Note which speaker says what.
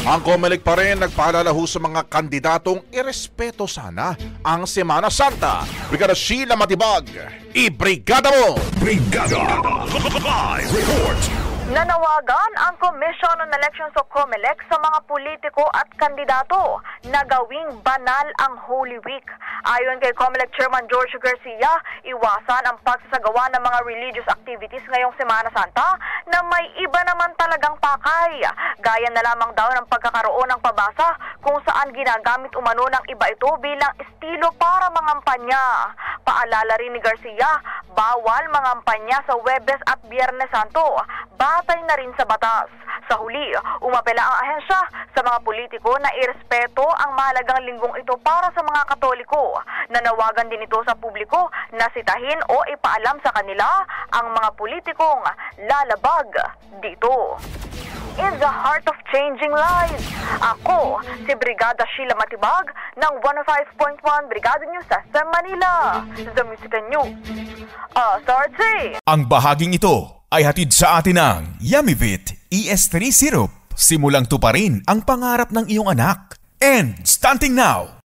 Speaker 1: Ang COMELEC pa rin nagpaalala ho sa mga kandidatong irespeto sana ang Semana Santa. Brigada Sheila Matibag, ibrigada mo!
Speaker 2: Brigada! Live report!
Speaker 3: Nanawagan ang Commission on Elections o COMELEC sa mga politiko at kandidato na gawing banal ang Holy Week. Ayon kay COMELEC Chairman George Garcia, iwasan ang pagsasagawa ng mga religious activities ngayong Semana Santa na may iba naman talagang pakay. Gaya na lamang daw ng pagkakaroon ng pabasa kung saan ginagamit umano ng iba ito bilang estilo para mangampanya. Paalala rin ni Garcia, bawal mangampanya sa Huwebes at Biyernes Santo. Batay na rin sa batas. Sa huli, umapela ang ahensya sa mga politiko na irespeto ang mahalagang linggong ito para sa mga Katoliko. Nanawagan din ito sa publiko na sitahin o ipaalam sa kanila ang mga politikong lalabag dito. In the heart of changing lives, ako si Brigada Sheila Matibag ng 105.1 Brigada News sa Manila. The Music News. Authority.
Speaker 2: Ang bahaging ito ay hatid sa atin ng Yummyvit ES3 Syrup. Simulang tuparin ang pangarap ng iyong anak. And stunting now!